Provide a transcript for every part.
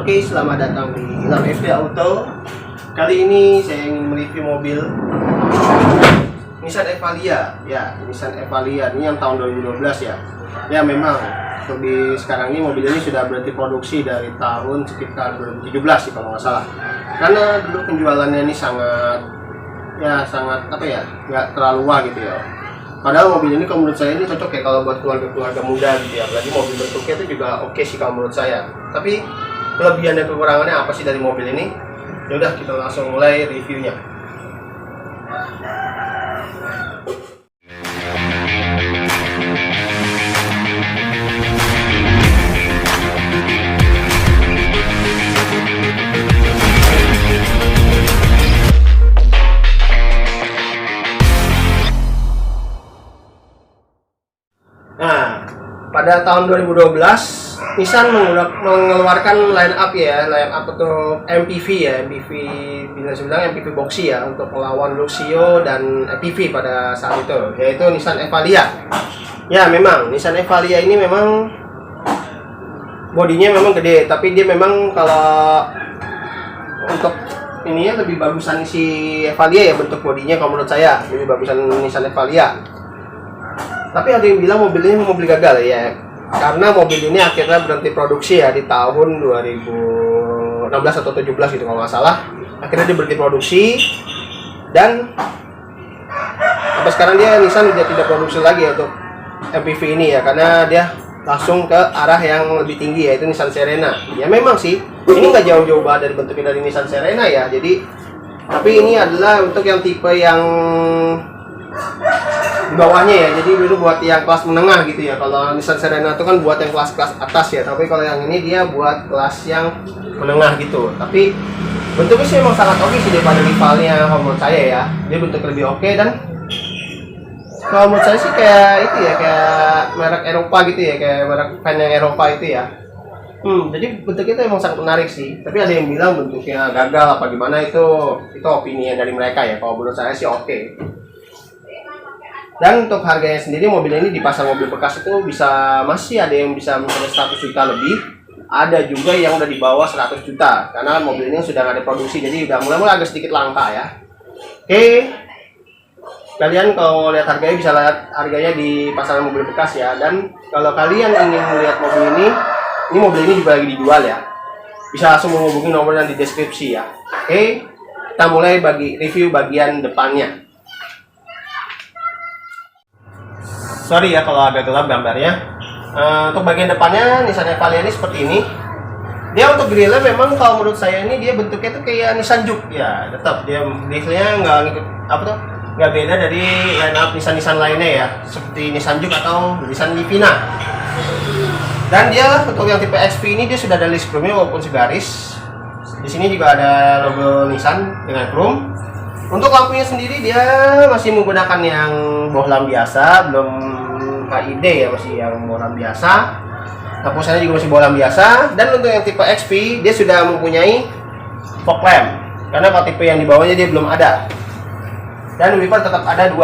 Oke, selamat datang di Ilham FD Auto. Kali ini saya ingin mereview mobil Nissan Evalia. Ya, Nissan Evalia ini yang tahun 2012 ya. Ya memang untuk di sekarang ini mobil ini sudah berhenti produksi dari tahun sekitar 2017 sih kalau nggak salah. Karena dulu penjualannya ini sangat nggak terlalu wah gitu ya. Padahal mobil ini kalau menurut saya ini cocok ya kalau buat keluarga-keluarga muda gitu ya. Apalagi mobil bentuknya itu juga oke sih kalau menurut saya. Tapi kelebihan dan kekurangannya apa sih dari mobil ini? Ya udah, kita langsung mulai reviewnya. Nah, pada tahun 2012 Nissan mengeluarkan line up untuk MPV ya, MPV bisa bilang MPV boxy ya, untuk melawan Luxio dan MPV pada saat itu, yaitu Nissan Evalia. Ya memang Nissan Evalia ini memang bodinya memang gede, tapi dia memang kalau untuk ininya lebih bagusan si Evalia ya, bentuk bodinya kalau menurut saya lebih bagusan Nissan Evalia. Tapi ada yang bilang mobil ini mobil gagal ya, karena mobil ini akhirnya berhenti produksi ya di tahun 2016 atau 17 gitu kalau nggak salah. Akhirnya dia berhenti produksi dan sampai sekarang Nissan dia tidak produksi lagi ya untuk MPV ini ya, karena dia langsung ke arah yang lebih tinggi yaitu Nissan Serena. Ya memang sih ini nggak jauh-jauh banget dari bentuknya dari Nissan Serena ya. Jadi tapi ini adalah untuk yang tipe yang di bawahnya ya, jadi itu buat yang kelas menengah gitu ya. Kalau Nissan Serena itu kan buat yang kelas-kelas atas ya, tapi kalau yang ini dia buat kelas yang menengah gitu. Tapi bentuknya sih emang sangat oke sih daripada rivalnya kalau menurut saya ya. Dia bentuk lebih oke, dan kalau menurut saya sih kayak itu ya, kayak merek Eropa gitu ya, kayak merek van yang Eropa itu ya. Jadi bentuknya itu emang sangat menarik sih. Tapi ada yang bilang bentuknya gagal apa gimana, itu opini dari mereka ya. Kalau menurut saya sih oke. Dan untuk harganya sendiri, mobil ini di pasar mobil bekas itu masih ada yang bisa mencapai 100 juta lebih, ada juga yang udah di bawah 100 juta karena mobil ini sudah nggak ada produksi, jadi udah mulai agak sedikit langka ya. Oke, kalian kalau lihat harganya bisa lihat harganya di pasar mobil bekas ya. Dan kalau kalian ingin melihat mobil ini juga lagi dijual ya, bisa langsung menghubungi nomor yang di deskripsi ya. Oke, kita mulai review bagian depannya. Sorry ya kalau agak gelap gambarnya. Untuk bagian depannya Nissan Evalia ini seperti ini. Dia untuk grillnya memang kalau menurut saya ini dia bentuknya tuh kayak Nissan Juke ya. Tetap dia grillnya nggak beda dari line up Nissan lainnya ya, seperti Nissan Juke atau Nissan Livina. Dan dia untuk yang tipe XP ini dia sudah ada list chrome-nya walaupun segaris. Di sini juga ada logo Nissan dengan chrome. Untuk lampunya sendiri dia masih menggunakan yang bohlam biasa, belum HID ya, masih yang bohlam biasa. Lampu sana juga masih bohlam biasa. Dan untuk yang tipe XP dia sudah mempunyai fog lamp, karena kalau tipe yang di bawahnya dia belum ada. Dan wiper tetap ada 2.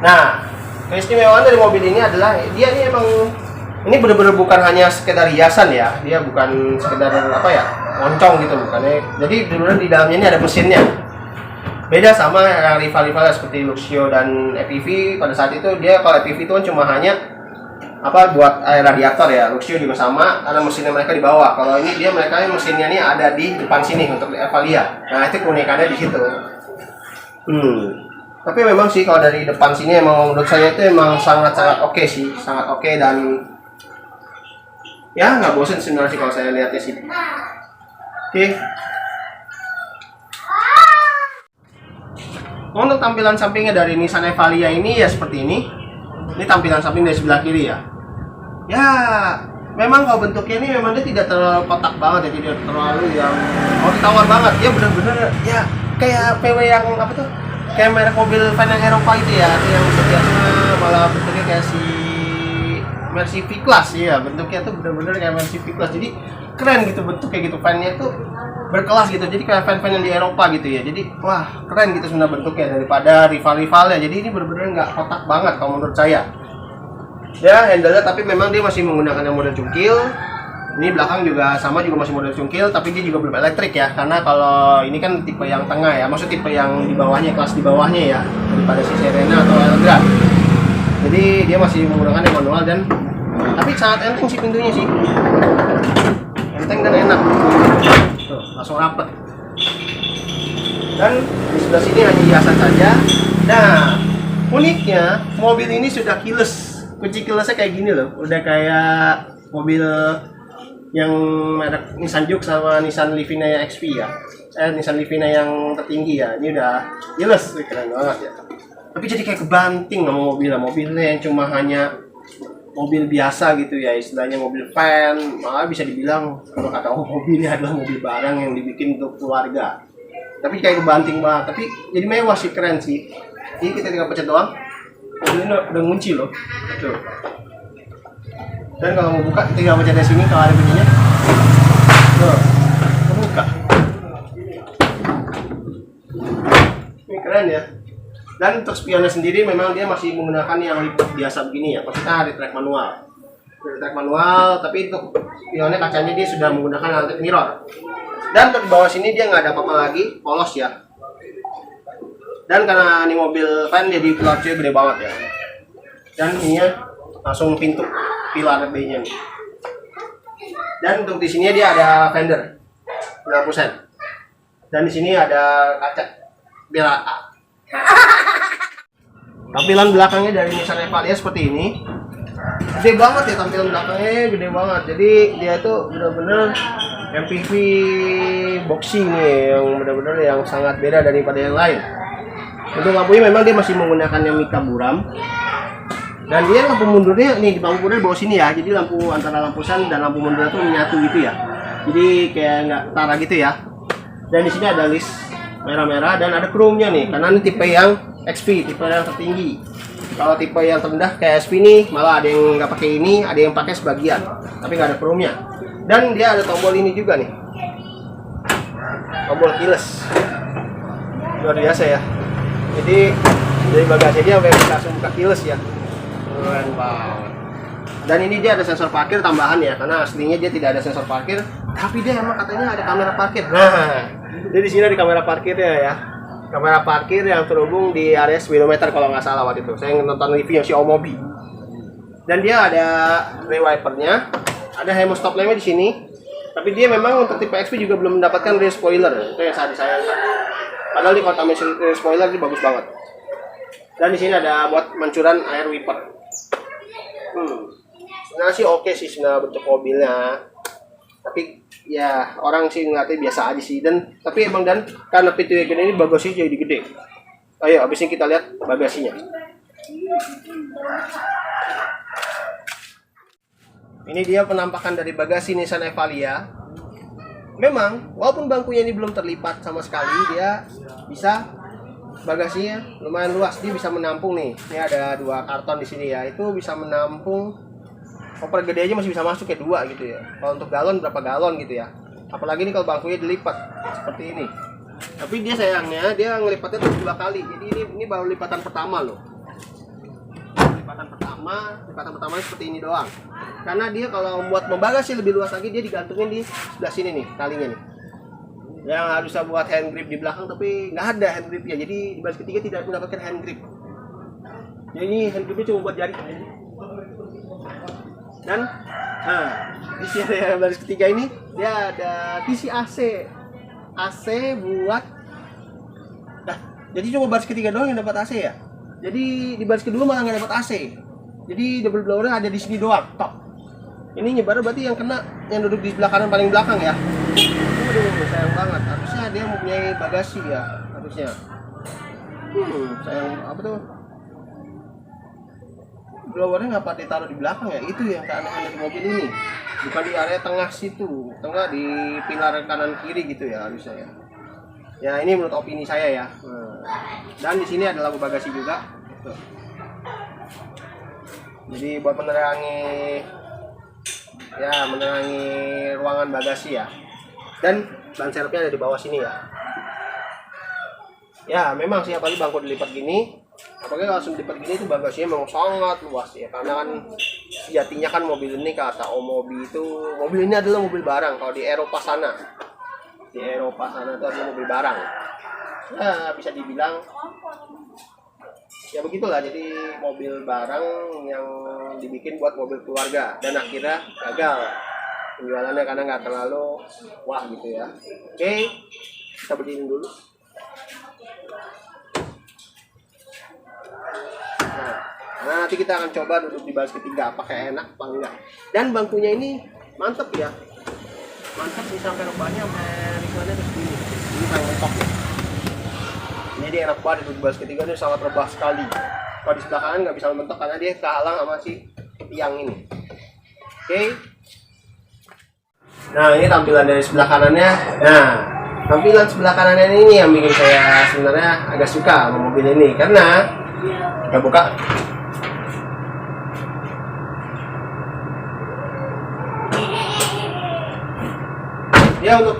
Nah, keistimewaan dari mobil ini adalah dia ini emang ini benar-benar bukan hanya sekedar hiasan ya, dia bukan sekedar moncong gitu bukannya. Jadi benar-benar di dalamnya ini ada mesinnya. Beda sama rival-rival seperti Luxio dan EPV. Pada saat itu dia, kalau EPV itu kan cuma hanya buat air radiator ya. Luxio juga sama karena mesinnya mereka di bawah. Kalau ini mereka mesinnya ini ada di depan sini untuk Evalia. Nah, itu keunikannya di situ. Tapi memang sih kalau dari depan sini emang menurut saya itu emang sangat-sangat oke sih, sangat oke, dan ya nggak bosan sebenarnya sih kalau saya lihatnya sih. Oke. Untuk tampilan sampingnya dari Nissan Evalia ini ya seperti ini. Ini tampilan samping dari sebelah kiri ya. Ya, memang kalau bentuknya ini memang dia tidak terlalu kotak banget ya, tidak terlalu yang tawar banget. Dia benar-benar ya kayak PW yang kayak merek mobil van yang Eropa itu ya, yang biasanya malah bentuknya kayak si Mercy V-Class ya. Bentuknya tuh benar-benar kayak Mercy V-Class. Jadi keren gitu bentuknya gitu, van-nya tuh berkelas gitu, jadi kayak fan-fan yang di Eropa gitu ya. Jadi wah keren gitu sebenarnya bentuknya daripada rival-rivalnya. Jadi ini benar-benar nggak kotak banget kalau menurut saya. Ya handle-nya, tapi memang dia masih menggunakan yang model cungkil. Ini belakang juga sama, juga masih model cungkil, tapi dia juga belum elektrik ya. Karena kalau ini kan tipe yang tengah ya, maksud tipe yang di bawahnya, kelas di bawahnya ya, daripada si Serena atau Elegra. Jadi dia masih menggunakan yang manual dan tapi sangat enteng sih pintunya sih. Enteng dan enak. Tuh, langsung rapet. Dan di sebelah sini hanya hiasan saja. Nah, uniknya mobil ini sudah keyless. Kunci keylessnya kayak gini loh, udah kayak mobil yang merek Nissan Juke sama Nissan Livina yang XP ya. Nissan Livina yang tertinggi ya. Ini udah keyless, keren banget ya. Tapi jadi kayak kebanting sama mobilnya yang cuma hanya mobil biasa gitu ya, istilahnya mobil van, malah bisa dibilang kalau kata mobil ini adalah mobil barang yang dibikin untuk keluarga. Tapi kayak kebanting banget, tapi jadi mewah sih, keren sih. Ini kita tinggal pencet doang, mobil ini udah ngunci loh. Tuh. Dan kalau mau buka, tinggal pencet dari sini kalau ada bunyinya. Tuh, buka. Ini keren ya. Dan untuk spionnya sendiri memang dia masih menggunakan yang lipat biasa begini ya, maksudnya retract manual. Retract manual, tapi untuk spionnya kacanya dia sudah menggunakan electric mirror. Dan untuk di bawah sini dia nggak ada apa-apa lagi, polos ya. Dan karena ini mobil van jadi pilarnya gede banget ya. Dan ininya langsung pintu pilar B-nya nih. Dan untuk di sini dia ada fender 90%. Dan di sini ada kaca biar tampilan belakangnya dari Nissan Evalia seperti ini. Gede banget ya tampilan belakangnya, gede banget. Jadi dia itu benar-benar MPV boxing nih, yang benar-benar yang sangat beda daripada yang lain. Untuk lampunya memang dia masih menggunakan yang Mica buram. Dan dia lampu mundurnya nih, di lampu mundur di bawah sini ya. Jadi lampu antara lampu sun dan lampu mundur itu menyatu gitu ya. Jadi kayak nggak tara gitu ya. Dan di sini ada list merah-merah dan ada chrome-nya nih, karena ini tipe yang XP, tipe yang tertinggi. Kalau tipe yang terendah kayak SP nih, malah ada yang nggak pakai ini, ada yang pakai sebagian, tapi nggak ada chrome-nya. Dan dia ada tombol ini juga nih, tombol keyless, luar biasa ya. Jadi dari bagasi dia sampai langsung buka keyless ya, keren banget. Dan ini dia ada sensor parkir tambahan ya, karena aslinya dia tidak ada sensor parkir, tapi dia emang katanya ada kamera parkir. Nah, jadi di sini ada kamera parkirnya ya. Kamera parkir yang terhubung di area speedometer kalau nggak salah waktu itu. Saya nonton review si Omobi. Dan dia ada rear wipernya, ada HEMO stop lamp di sini. Tapi dia memang untuk tipe XP juga belum mendapatkan rear spoiler. Itu yang sangat disayangkan. Padahal di kota rear spoiler ini bagus banget. Dan di sini ada buat mancuran air wiper. Nah sih oke sih sebenarnya bentuk mobilnya. Tapi ya orang sih ngeliatnya biasa aja sih, dan tapi emang dan karena pintunya gede ini bagasinya jadi gede. Ayo abis ini kita lihat bagasinya. Ini dia penampakan dari bagasi Nissan Evalia. Memang walaupun bangkunya ini belum terlipat sama sekali, dia bisa bagasinya lumayan luas, dia bisa menampung nih. Ini ada 2 karton di sini ya, itu bisa menampung. Koper gede aja masih bisa masuk ya 2 gitu ya. Kalau untuk galon berapa galon gitu ya. Apalagi ini kalau bangkunya dilipat seperti ini. Tapi dia sayangnya dia ngelipatnya tuh 2 kali. Jadi ini baru lipatan pertama loh. Lipatan pertama seperti ini doang. Karena dia kalau membuat bagasi lebih luas lagi, dia digantungin di sebelah sini nih talinya nih. Yang harusnya buat hand grip di belakang tapi nggak ada hand gripnya. Jadi di baris ketiga tidak mendapatkan hand grip. Jadi hand gripnya cuma buat jari. Dan di sini baris ketiga ini dia ada PC AC buat jadi cuma baris ketiga doang yang dapat AC ya. Jadi di baris kedua malah nggak dapat AC. Jadi double blower ada di sini doang top. Ini nyebar berarti yang kena yang duduk di sebelah kanan paling belakang ya. Aduh sayang banget, harusnya dia mempunyai bagasi ya harusnya. Sayang apa tuh, blowernya nggak pada ditaruh di belakang ya, itu yang keanehan dari mobil ini, bukan di area tengah situ, tengah di pilar kanan kiri gitu ya harusnya ya. Ya ini menurut opini saya ya. Dan di sini ada lampu bagasi juga. Tuh. Jadi buat menerangi ruangan bagasi ya. Dan ban serepnya ada di bawah sini ya. Ya memang sih apalagi bangku dilipat gini, Apalagi langsung lipat gini itu bagasinya memang sangat luas ya, karena kan sejatinya kan mobil ini kata Omobi itu mobil ini adalah mobil barang. Kalau di Eropa sana itu adalah mobil barang ya, bisa dibilang ya begitulah. Jadi mobil barang yang dibikin buat mobil keluarga dan akhirnya gagal penjualannya karena nggak terlalu wah gitu ya. Oke, kita berdiri dulu. Nah, nanti kita akan coba duduk di baris ketiga apakah enak apa enggak. Dan bangkunya ini mantep ya, mantep nih, sampai rupanya sampai rikmannya terus ini paling mentok ya. Ini dia enak banget duduk di baris ketiga, dia sangat rebah sekali. Kalau di sebelah kanan nggak bisa mentok karena dia kehalang sama si tiang ini. Oke. Nah, ini tampilan dari sebelah kanannya. Nah, tampilan sebelah kanannya ini yang bikin saya sebenarnya agak suka sama mobil ini, karena kita buka. Dia untuk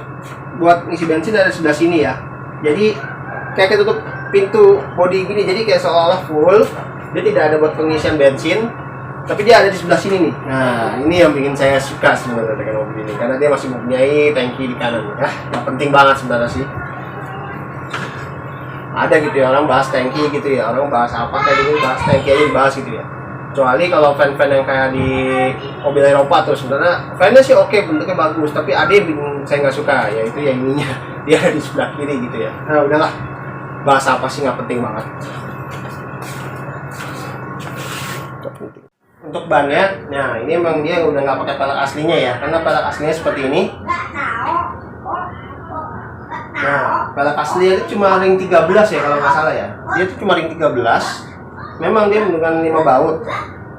buat ngisi bensin dari sebelah sini ya. Jadi kayak ketutup pintu bodi gini, jadi kayak seolah-olah full. Dia tidak ada buat pengisian bensin, tapi dia ada di sebelah sini nih. Nah, ini yang bikin saya suka sebenarnya dengan mobil ini, karena dia masih mempunyai tangki di kanan ya. Yang penting banget sebenarnya sih. Ada gitu ya, orang bahas tangki gitu ya, orang bahas apa kayak gitu, bahas tangki aja dibahas gitu ya. Kecuali kalau fan-fan yang kayak di mobil Eropa tuh sebenarnya fannya sih oke, bentuknya bagus, tapi ada yang saya nggak suka, yaitu yang ininya dia ada di sebelah kiri gitu ya. Nah udahlah, bahas apa sih nggak penting banget. Untuk bannya, nah ini emang dia udah nggak pakai pelek aslinya ya, karena pelek aslinya seperti ini. Nah, pelek aslinya itu cuma ring 13 ya kalau nggak salah ya. Dia itu cuma ring 13. Memang dia menggunakan 5 baut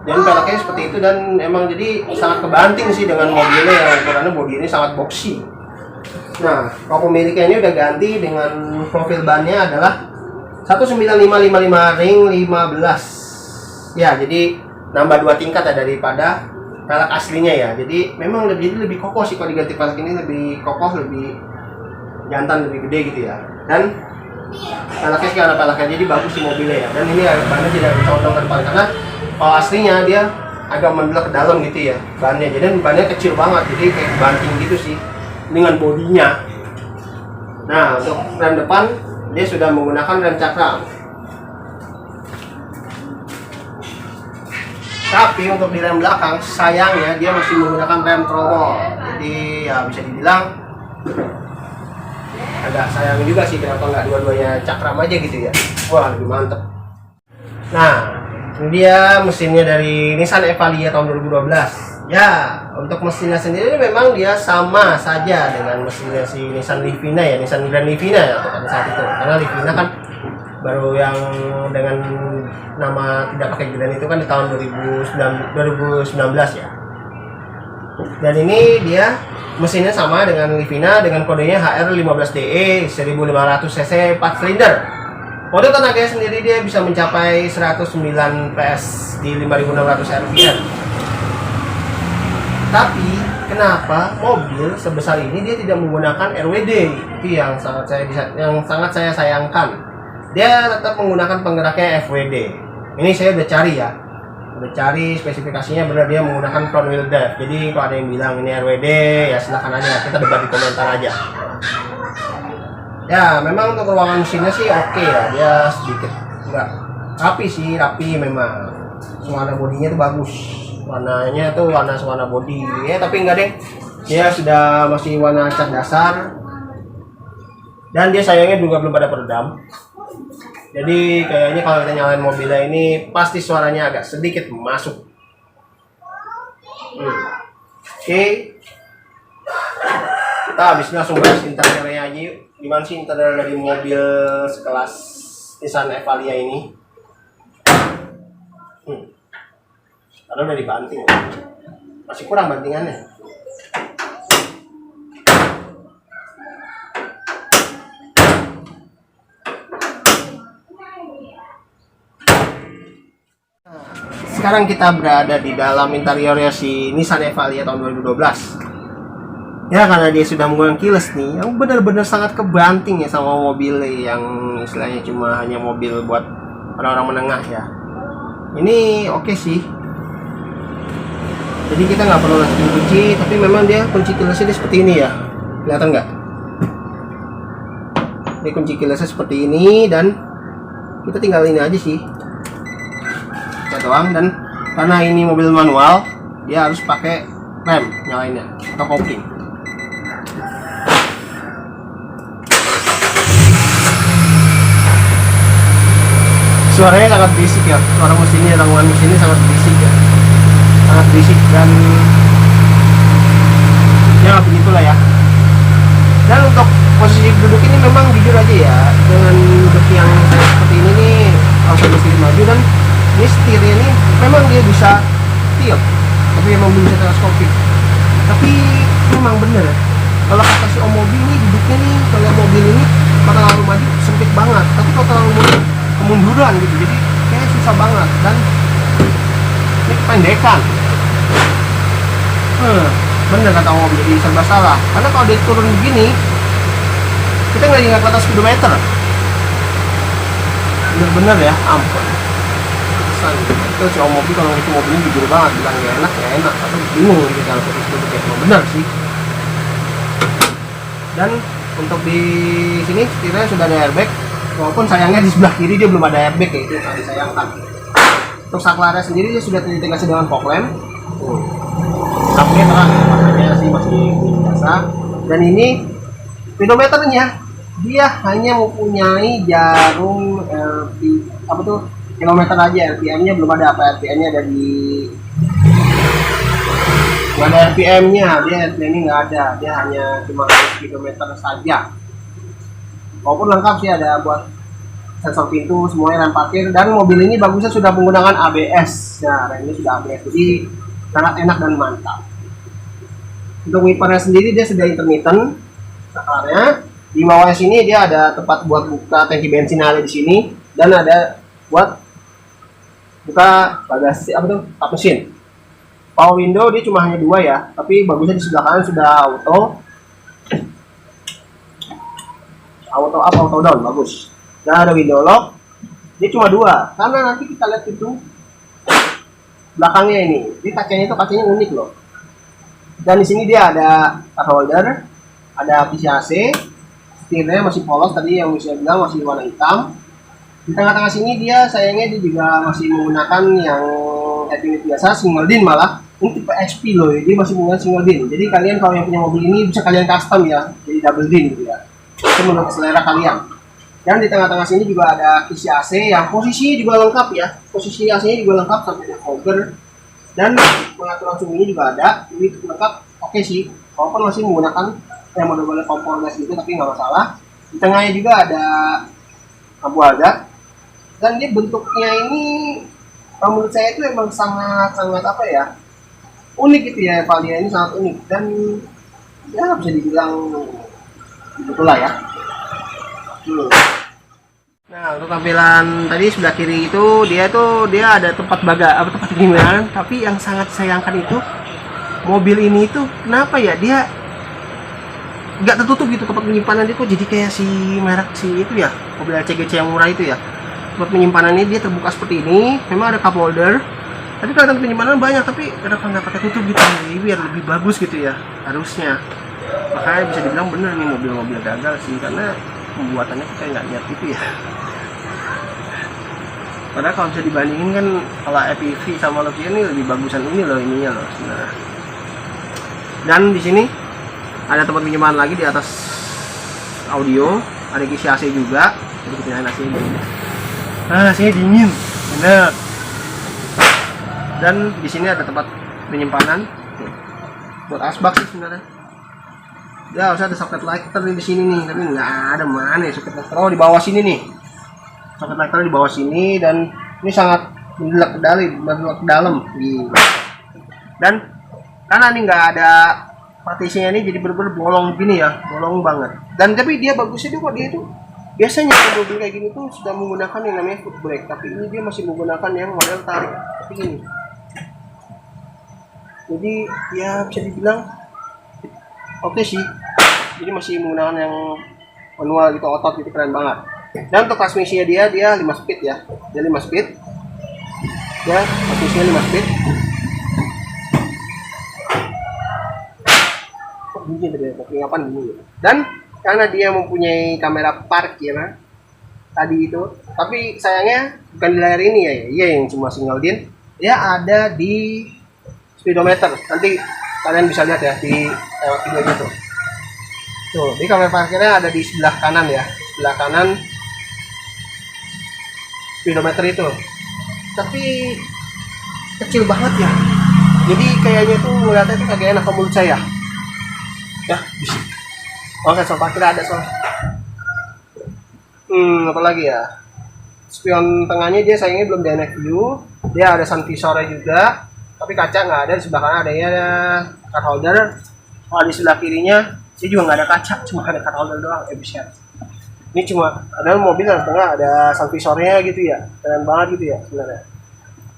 dan peleknya seperti itu, dan emang jadi sangat kebanting sih dengan mobilnya yang ukurannya bodi ini sangat boxy. Nah, kalau pemiliknya ini udah ganti dengan profil bannya adalah 19555 ring 15 ya, jadi nambah 2 tingkat ya daripada pelek aslinya ya. Jadi memang lebih kokoh sih kalau diganti pelek ini, lebih kokoh, lebih jantan, lebih gede gitu ya. Dan peleknya sih ada peleknya, jadi bagus di mobilnya ya. Dan ini bannya tidak dicondong ke depan, karena kalau aslinya dia agak mendelok ke dalam gitu ya bannya. Jadi bannya kecil banget, jadi kayak banting gitu sih dengan bodinya. Nah, untuk rem depan dia sudah menggunakan rem cakram. Tapi untuk di rem belakang sayangnya dia masih menggunakan rem tromol. Jadi ya bisa dibilang agak sayang juga sih, kenapa nggak dua-duanya cakram aja gitu ya. Wah, lebih mantep. Nah, ini dia mesinnya dari Nissan Evalia tahun 2012 ya. Untuk mesinnya sendiri memang dia sama saja dengan mesinnya si Nissan Livina ya, Nissan Grand Livina ya pada saat itu, karena Livina kan baru yang dengan nama tidak pakai Grand itu kan di tahun 2019 ya. Dan ini dia mesinnya sama dengan Livina dengan kodenya HR15DE 1500 cc 4 silinder. Mode tenaganya sendiri dia bisa mencapai 109 PS di 5600 rpm. Tapi kenapa mobil sebesar ini dia tidak menggunakan RWD? Itu yang sangat saya sayangkan. Dia tetap menggunakan penggeraknya FWD. Ini saya udah cari ya. Udah cari spesifikasinya, benar dia menggunakan front wheel drive. Jadi kalau ada yang bilang ini RWD ya silahkan aja, kita debat di komentar aja. Ya memang untuk ruangan mesinnya sih oke ya, dia sedikit enggak rapi sih, rapi memang. Warna bodinya tuh bagus, warnanya tuh warna bodi ya, tapi enggak deh, dia sudah masih warna cat dasar. Dan dia sayangnya juga belum pada peredam. Jadi kayaknya kalau kita nyalain mobilnya ini pasti suaranya agak sedikit masuk. Oke. Kita habis langsung bahas interiornya aja yuk. Gimana sih interior dari mobil sekelas Nissan Evalia ini? Karena udah dibanting, masih kurang bantingannya. Sekarang kita berada di dalam interiornya si Nissan Evalia tahun 2012. Ya karena dia sudah menggunakan keyless nih, yang benar-benar sangat kebanting ya sama mobil yang istilahnya cuma hanya mobil buat orang-orang menengah ya. Ini oke sih. Jadi kita nggak perlu lagi kunci, tapi memang dia kunci keylessnya seperti ini ya. Kelihatan nggak? Ini kunci keylessnya seperti ini, dan kita tinggal ini aja sih. Kita doang. Dan karena ini mobil manual, dia harus pakai rem nyalainnya atau kopling. Suaranya sangat berisik ya, suara mesinnya, ramuan mesinnya sangat berisik ya, sangat berisik, dan ya begitulah ya. Dan untuk posisi duduk ini memang jujur aja ya, dengan duduk yang seperti ini nih, harus ada setir maju, dan ini setirnya ini memang dia bisa tilt, tapi memang belum bisa teleskopik. Tapi memang bener ya, kalau kata si Om Mobil ini duduknya nih, kalau mobil ini kalau terlalu maju sempit banget, tapi kalau terlalu mundur kemunduran gitu, jadi kayak susah banget. Dan ini kependekan. Bener kata Om, jadi serba salah, karena kalau dia turun begini kita nggak ingat atas speedometer. Bener-bener ya, ampun. Itu si Om Mobil kalau itu mobilnya jujur banget, bilang gak enak, atau bingung gitu kalau itu kayak bener sih. Dan untuk di sini setirnya sudah ada airbag, walaupun sayangnya di sebelah kiri dia belum ada airbag ya, itu sangat disayangkan. Untuk saklarnya sendiri dia sudah terintegrasi dengan fog lamp. Tapi terang ya, makanya sih masih biasa. Dan ini speedometernya dia hanya mempunyai jarum kilometer aja, RPM-nya belum ada. Apa RPM-nya ada di, nggak ada RPM-nya, dia RPM-nya nggak ada, dia hanya cuma kilometer saja. Walaupun lengkap sih, ada buat sensor pintu, semuanya, rem parkir, dan mobil ini bagusnya sudah menggunakan ABS. Nah, remnya sudah ABS, jadi sangat enak dan mantap. Untuk wipernya sendiri dia sudah intermittent saklarnya. Di bawah sini dia ada tempat buat buka tangki bensin ada di sini, dan ada buat buka bagasi kap mesin. Power window dia cuma hanya 2 ya, tapi bagusnya di sebelah kanan sudah auto up, auto down, bagus. Dan ada window lock, dia cuma 2, karena nanti kita lihat itu belakangnya ini, di kacanya itu kacanya unik loh. Dan di sini dia ada card holder, ada PCAC, setirnya masih polos tadi yang saya bilang, masih warna hitam. Di tengah-tengah sini dia sayangnya dia juga masih menggunakan yang headunit biasa, single din malah. Ini tipe XP loh, dia masih menggunakan single din. Jadi kalian kalau yang punya mobil ini bisa kalian custom ya, jadi double din gitu ya. Itu menurut selera kalian. Dan di tengah-tengah sini juga ada kisi AC yang posisinya juga lengkap ya. Posisi AC-nya juga lengkap sampai fogger. Dan pengaturan suhunya juga ada. Ini lengkap, oke sih. Walaupun masih menggunakan yang model-model kompor gas gitu, tapi nggak masalah. Di tengahnya juga ada lampu hazard. Dan dia bentuknya ini, kalau menurut saya itu emang sangat apa ya, unik gitu ya. Valia ini sangat unik, dan ya bisa dibilang begitulah ya. Nah, untuk tampilan tadi sebelah kiri itu dia ada tempat tempat penyimpanan, tapi yang sangat disayangkan itu mobil ini itu kenapa ya dia nggak tertutup gitu tempat penyimpanan itu, jadi kayak si merek si itu ya, mobil LCGC yang murah itu ya. Tempat penyimpanan ini dia terbuka seperti ini, memang ada cup holder, tapi kelihatan penyimpanan banyak, tapi kenapa nggak pakai tutup gitu, jadi biar lebih bagus gitu ya harusnya. Makanya bisa dibilang bener nih mobil-mobil gagal sih, karena pembuatannya kita nggak lihat gitu ya. Padahal kalau bisa dibandingin kan, kalau EPV sama Lovia ini lebih bagusan ini loh, ininya loh sebenarnya. Dan di sini ada tempat penyimpanan lagi di atas audio, ada kisi AC juga. Jadi kita nyalain AC ini. AC dingin, bener. Dan di sini ada tempat penyimpanan buat asbak sih sebenarnya. Ya harusnya ada socket lighter di sini nih, tapi nggak ada, mana ya socket lighter? Oh, di bawah sini nih. Socket lighter di bawah sini, dan ini sangat mendelak ke dalam. Dan karena ini nggak ada partisinya ini, jadi bener-bener bolong gini ya, bolong banget. Dan tapi dia bagusnya dia itu biasanya mobil kayak gini tuh sudah menggunakan yang namanya foot brake, tapi ini dia masih menggunakan yang model tarik seperti ini. Jadi ya bisa dibilang oke sih. Jadi masih menggunakan yang manual gitu, otot gitu, keren banget. Dan untuk transmisinya dia 5 speed ya. dia 5 speed ya, posisinya 5 speed. Bunyi tadi, ngapain bunyi. Dan karena dia mempunyai kamera parkir tadi itu, tapi sayangnya bukan di layar ini ya, iya yang cuma single din, dia ada di speedometer. Nanti kalian bisa lihat ya di lewat videonya tuh. Tuh, di kamera parkirnya ada di sebelah kanan ya, sebelah kanan speedometer itu. Tapi kecil banget ya. Jadi kayaknya tuh ngeliatnya tuh kagak enak ke mulut saya. Ya, bisik. Oke, soal parkir ada soal. Apa lagi ya? Spion tengahnya dia sayangnya belum dynamic view. Dia ada sun visornya juga, tapi kaca nggak ada. Di sebelah kanan adanya card holder. Oh, di sebelah kirinya dia juga nggak ada kaca, cuma ada card holder doang. Bisa. Ini cuma ada mobil yang tengah ada sun visornya gitu ya, keren banget gitu ya sebenarnya.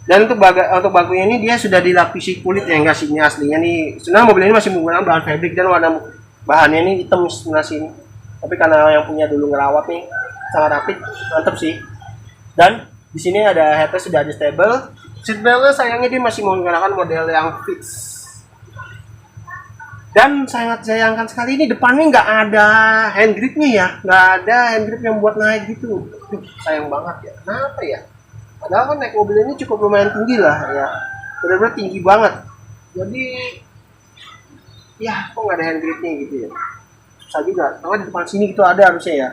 Dan untuk bangkunya ini dia sudah dilapisi kulit ya, enggak sih ini aslinya nih. Sebenarnya mobil ini masih menggunakan bahan fabric dan warna bahannya ini hitam sebelah sini. Tapi karena yang punya dulu ngerawat nih sangat rapid, mantep sih. Dan di sini ada headrest sudah adjustable. Seatbeltnya sayangnya dia masih menggunakan model yang fix. Dan sangat sayangkan sekali ini depannya nggak ada hand gripnya ya, nggak ada hand grip yang buat naik gitu. Sayang banget ya. Kenapa ya? Padahal kan naik mobil ini cukup lumayan tinggi lah ya, benar-benar tinggi banget. Jadi ya kok nggak ada hand gripnya gitu ya, susah juga. Karena di depan sini gitu ada harusnya ya.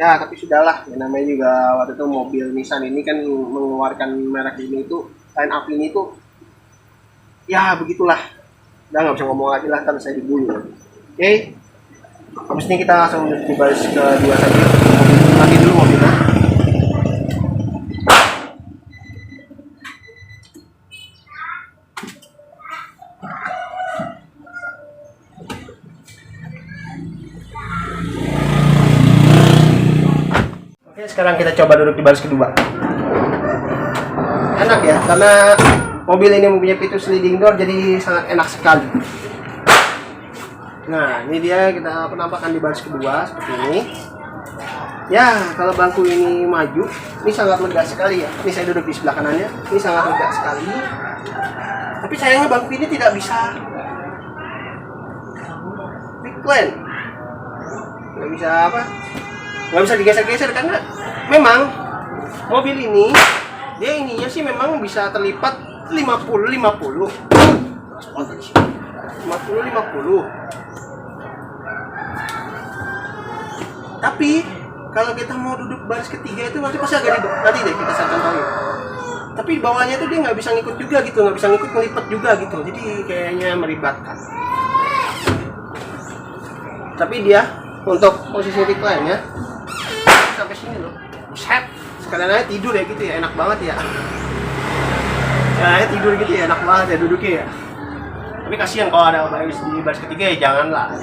Ya tapi sudahlah, ya, namanya juga waktu itu mobil Nissan ini kan mengeluarkan merek ini itu, line up ini tuh ya begitulah. Udah nggak bisa ngomong lagi lah, kan saya dibully. Oke, habis ini kita langsung di baris kedua saja. Mati dulu mobilnya. Oke, sekarang kita coba duduk di baris kedua. Enak ya, karena mobil ini mempunyai fitur sliding door, jadi sangat enak sekali. Nah, ini dia kita penampakan di baris kedua seperti ini. Ya, kalau bangku ini maju, ini sangat lega sekali ya. Ini saya duduk di sebelah kanannya, ini sangat lega sekali. Tapi sayangnya bangku ini tidak bisa recline. Nggak bisa apa? Nggak bisa digeser-geser karena memang mobil ini dia ininya sih memang bisa terlipat 50-50. Tapi kalau kita mau duduk baris ketiga itu nanti pasti agak ribet. Nanti deh kita saya contohin. Tapi di bawahnya itu dia nggak bisa ngikut juga gitu, nggak bisa ngikut ngelipet juga gitu. Jadi kayaknya meribatkan. Tapi dia untuk posisi recline ya sampai sini loh. Buset. Sekalian aja tidur ya gitu ya, enak banget ya. Ya tidur gitu ya, enak banget ya duduknya ya. Tapi kasihan kalau ada baris di baris ketiga ya janganlah.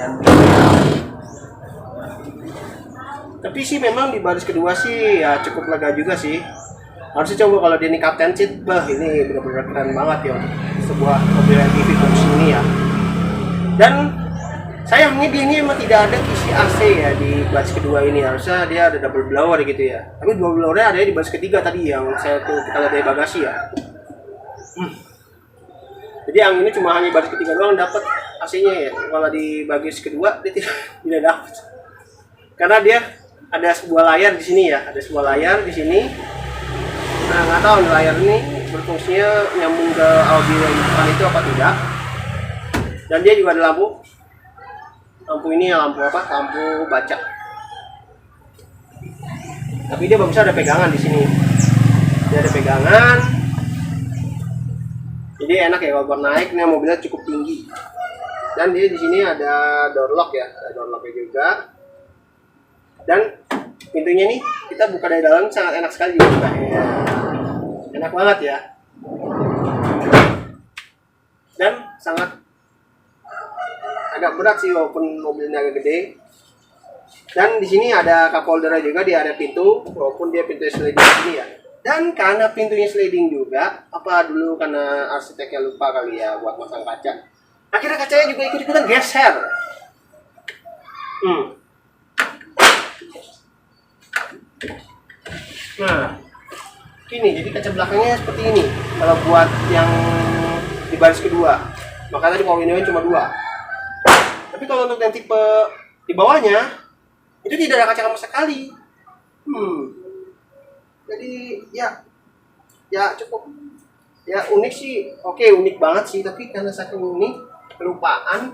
Tapi sih memang di baris kedua sih ya cukup lega juga sih. Harusnya coba kalau dia ini captain seat, ini benar-benar keren banget ya untuk sebuah mobil MPV fungsi ini ya. Dan sayangnya dia ini emang tidak ada isi AC ya di baris kedua ini. Harusnya dia ada double blower gitu ya. Tapi double blowernya ada di baris ketiga tadi yang saya tuh kita lihat dari bagasi ya. Jadi yang ini cuma hanya baris ketiga doang dapat AC-nya ya. Kalau di baris kedua dia tidak dapat. Karena dia ada sebuah layar di sini ya, ada sebuah layar di sini. Nah nggak tahu layar ini berfungsinya nyambung ke audio yang depan itu apa tidak. Dan dia juga ada lampu. Lampu ini lampu apa? Lampu baca. Tapi dia bagusnya ada pegangan di sini. Dia ada pegangan. Jadi enak ya kalau buat naik. Ini mobilnya cukup tinggi. Dan dia di sini ada door lock ya, ada door locknya juga. Dan pintunya nih kita buka dari dalam sangat enak sekali juga. Ya. Enak banget ya. Dan sangat agak berat sih walaupun mobilnya agak gede. Dan di sini ada cup holder juga di area pintu, walaupun dia pintu sliding di sini ya. Dan karena pintunya sliding juga, apa dulu karena arsiteknya lupa kali ya buat masang kaca. Akhirnya kacanya juga ikut-ikutan geser. Nah, gini, jadi kaca belakangnya seperti ini kalau buat yang di baris kedua, makanya di power window cuma 2. Tapi kalau untuk yang tipe di bawahnya itu tidak ada kaca sama sekali. Jadi ya cukup ya unik sih. Oke, unik banget sih, tapi karena saking unik kelupaan,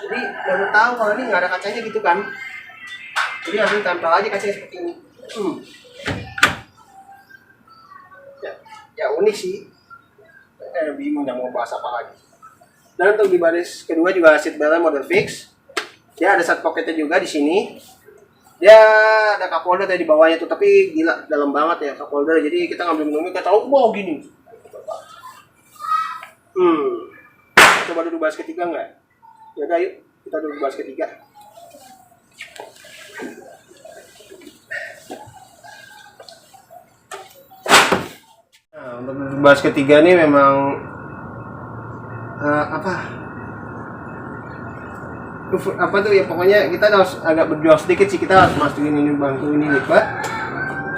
jadi baru tahu kalau ini nggak ada kacanya gitu kan. Jadi langsung tempel aja kacanya seperti ini. Ya unik sih. Bingung mau bahas apa lagi. Dan untuk di baris kedua juga seat beltnya model fix. Dia ada side pocketnya juga di sini. Dia ada cup holder tadi di bawahnya tuh, tapi gila dalam banget ya cup holder. Jadi kita ngambil minumnya kita tahu wow gini. Coba duduk baris ketiga nggak? Ya udah yuk kita duduk baris ketiga. Nah, untuk baris ketiga nih memang apa tuh ya, pokoknya kita harus agak berjuang sedikit sih. Kita harus masukin ini bangku ini lipat.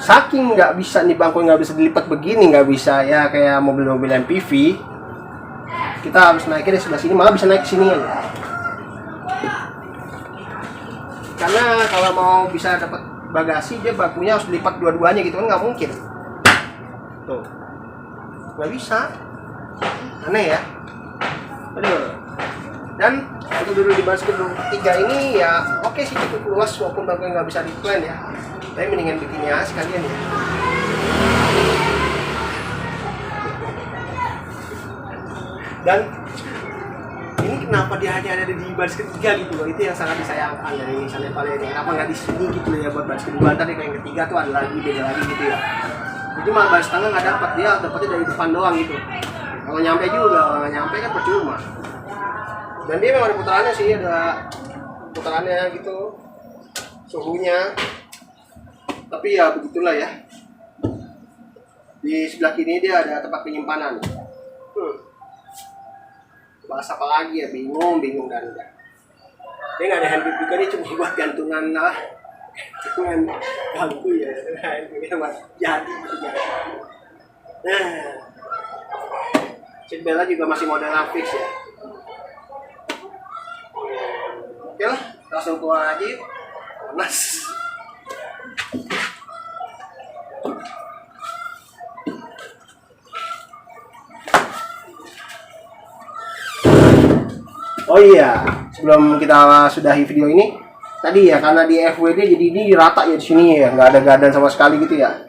Saking nggak bisa nih bangku nggak bisa dilipat begini, nggak bisa ya kayak mobil-mobil MPV. Kita harus naikin di sebelah sini, malah bisa naik ke sini kan. Karena kalau mau bisa dapat bagasi dia bangkunya harus dilipat dua-duanya gitu kan, nggak mungkin. Tuh, nggak bisa. Aneh ya. Aduh. Dan untuk duduk di baris ketiga ini ya oke sih, cukup luas walaupun bangkunya nggak bisa di-plan ya. Tapi mendingan bikinnya sekalian ya. Dan ini kenapa dia hanya ada di baris ketiga gitu loh, itu yang sangat disayangkan dari Nissan Navia ini. Kenapa nggak di sini gitu loh ya buat baris kedua, tadi yang ketiga tuh ada lagi, beda lagi gitu ya. Jadi malah baris tengah nggak dapat, dia dapatnya dari depan doang gitu. Kalau nyampe juga, kalau nggak nyampe kan percuma. Dan dia memang ada putarannya sih, ada putarannya gitu, suhunya. Tapi ya begitulah ya. Di sebelah kiri dia ada tempat penyimpanan. Bahas apa lagi ya, bingung dan enggak. Dia nggak ada handbrake juga, dia cuma buat gantungan bangku ya. Ini buat jadi. Nah, seat beltnya juga masih model fix ya. Oke lah, langsung keluar aja yuk. Panas. Oh iya, sebelum kita sudahi video ini, tadi ya karena di FWD jadi ini rata ya di sini ya, nggak ada gadan sama sekali gitu ya.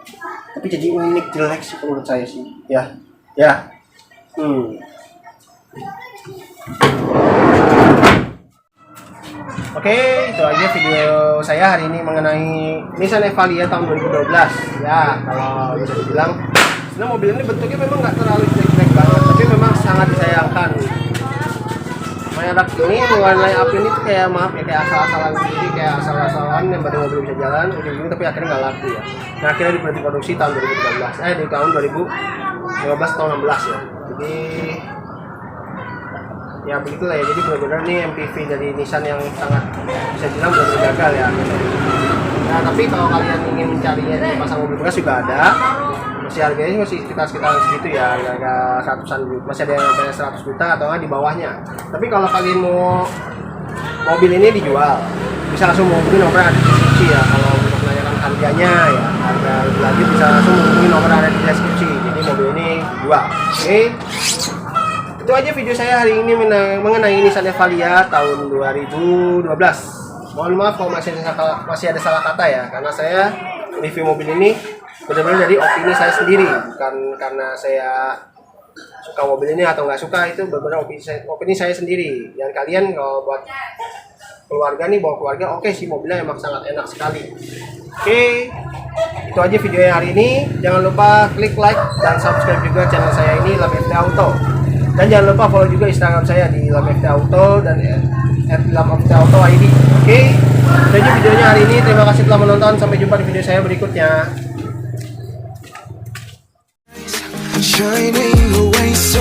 Tapi jadi unik, jelek sih menurut saya sih, ya. Oke, itu aja video saya hari ini mengenai Nissan Navia tahun 2012. Ya, kalau bisa dibilang, sebenarnya mobil ini bentuknya memang nggak terlalu jelek-jelek banget, tapi memang sangat disayangkan. Merek ini mengenai api ini tuh kayak maaf ya, kayak asal-asalan sendiri, kayak asal-asalan yang pada mobil bisa jalan ujung-ujung, tapi akhirnya nggak laku ya. Nah akhirnya diberhenti produksi tahun 2013, di tahun 2015 tahun 16 ya. Jadi ya begitulah ya. Jadi benar-benar nih MPV dari Nissan yang sangat bisa bilang benar-benar gagal ya. Nah tapi kalau kalian ingin mencarinya di pasar mobil bekas juga ada. Masih harganya masih sekitar segitu ya, harga ratusan juta, masih ada yang sampai 100 juta atau di bawahnya. Tapi kalau kalian mau mobil ini dijual, bisa langsung menghubungi nomor yang ada di deskripsi ya. Kalau untuk menanyakan harganya ya, harga lebih lanjut bisa langsung menghubungi nomor yang ada di deskripsi. Jadi mobil ini jual. Oke, itu aja video saya hari ini mengenai Nissan Navia tahun 2012. Mohon maaf kalau masih ada salah kata ya, karena saya review mobil ini benar-benar dari opini saya sendiri, bukan karena saya suka mobil ini atau nggak suka. Itu benar-benar opini saya sendiri. Dan kalian kalau buat keluarga nih, bawa keluarga, oke sih mobilnya emang sangat enak sekali. Oke, itu aja video yang hari ini. Jangan lupa klik like dan subscribe juga channel saya ini, LamFT Auto. Dan jangan lupa follow juga Instagram saya di LamFT Auto dan @lamftauto_id. Oke, itu aja videonya hari ini. Terima kasih telah menonton. Sampai jumpa di video saya berikutnya. Shining away so